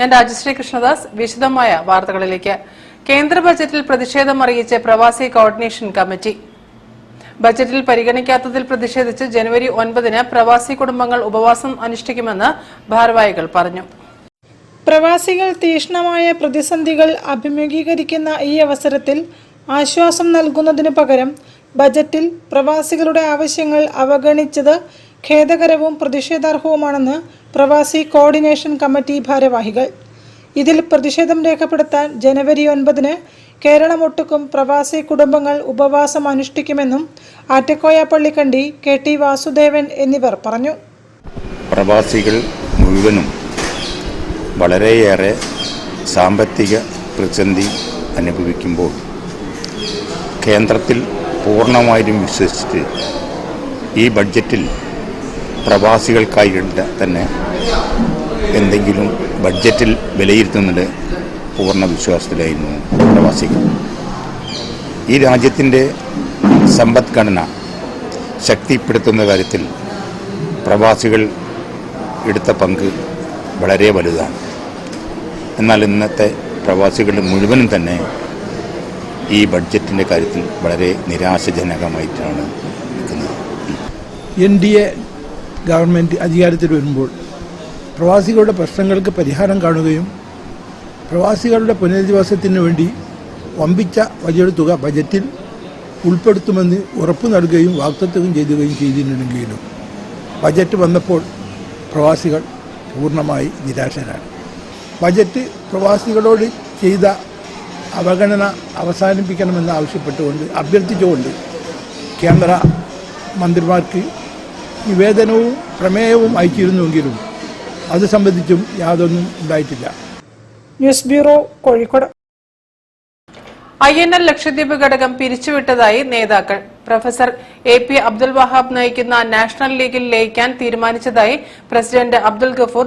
ഞാൻ രാജശ്രീ കൃഷ്ണദാസ്. വിശദമായ വാർത്തകളിലേക്ക്. കേന്ദ്ര ബജറ്റിൽ പ്രതിഷേധം അറിയിച്ച് പ്രവാസി കോർഡിനേഷൻ കമ്മിറ്റി. ബജറ്റിൽ പരിഗണിക്കാത്തതിൽ പ്രതിഷേധിച്ച് ജനുവരി 9-ന് പ്രവാസി കുടുംബങ്ങൾ ഉപവാസം അനുഷ്ഠിക്കുമെന്ന് ഭാരവാഹികൾ പറഞ്ഞു. പ്രവാസികൾ തീക്ഷ്ണമായ പ്രതിസന്ധികൾ അഭിമുഖീകരിക്കുന്ന ഈ അവസരത്തിൽ ആശ്വാസം നൽകുന്നതിനു പകരം ബജറ്റിൽ പ്രവാസികളുടെ ആവശ്യങ്ങൾ അവഗണിച്ചത് ഖേദകരവും പ്രതിഷേധാർഹവുമാണെന്ന് പ്രവാസി കോർഡിനേഷൻ കമ്മിറ്റി ഭാരവാഹികൾ. ഇതിൽ പ്രതിഷേധം രേഖപ്പെടുത്താൻ ജനുവരി 9-ന് കേരളമൊട്ടുക്കും പ്രവാസി കുടുംബങ്ങൾ ഉപവാസം അനുഷ്ഠിക്കുമെന്നും ആറ്റക്കോയ പള്ളിക്കണ്ടി KT വാസുദേവൻ എന്നിവർ പറഞ്ഞു. പ്രവാസികൾ മുഴുവനും വളരെയേറെ സാമ്പത്തിക പ്രതിസന്ധി അനുഭവിക്കുമ്പോൾ കേന്ദ്രത്തിൽ പൂർണ്ണമായും വിശ്വസിച്ച് ഈ ബഡ്ജറ്റിൽ പ്രവാസികൾക്കായി തന്നെ എന്തെങ്കിലും ബഡ്ജറ്റിൽ വിലയിരുത്തുന്നത് പൂർണ്ണ വിശ്വാസത്തിലായിരുന്നു പ്രവാസികൾ. ഈ രാജ്യത്തിൻ്റെ സമ്പദ്ഘടന ശക്തിപ്പെടുത്തുന്ന കാര്യത്തിൽ പ്രവാസികൾ എടുത്ത പങ്ക് വളരെ വലുതാണ്. എന്നാൽ ഇന്നത്തെ പ്രവാസികൾ മുഴുവനും തന്നെ ഈ ബഡ്ജറ്റിൻ്റെ കാര്യത്തിൽ വളരെ നിരാശാജനകമായിട്ടാണ് നിൽക്കുന്നത്. NDA ഗവൺമെൻറ് അധികാരത്തിൽ വരുമ്പോൾ പ്രവാസികളുടെ പ്രശ്നങ്ങൾക്ക് പരിഹാരം കാണുകയും പ്രവാസികളുടെ പുനരധിവാസത്തിന് വേണ്ടി വമ്പിച്ച വലിയൊരു തുക ബജറ്റിൽ ഉൾപ്പെടുത്തുമെന്ന് ഉറപ്പു നൽകുകയും വാഗ്ദത്തവും ചെയ്തിട്ടുണ്ടെങ്കിലും ബജറ്റ് വന്നപ്പോൾ പ്രവാസികൾ പൂർണ്ണമായി നിരാശരാണ്. ബജറ്റ് പ്രവാസികളോട് ചെയ്ത അവഗണന അവസാനിപ്പിക്കണമെന്ന് ആവശ്യപ്പെട്ടുകൊണ്ട് അഭ്യർത്ഥിച്ചുകൊണ്ട് കേന്ദ്ര മന്ത്രിമാർക്ക് നിവേദനവും പ്രമേയവും അയച്ചിരുന്നുവെങ്കിലും അത് സംബന്ധിച്ചും യാതൊന്നും ഉണ്ടായിട്ടില്ല. News bureau, Kozhikode. INL Lakshadweep ഘടകം പിരിച്ചുവിട്ടതായി നേതാക്കൾ. പ്രൊഫസർ AP അബ്ദുൽ വഹാബ് നയിക്കുന്ന നാഷണൽ ലീഗിൽ ലയിക്കാൻ തീരുമാനിച്ചതായി പ്രസിഡന്റ് അബ്ദുൽ ഗഫൂർ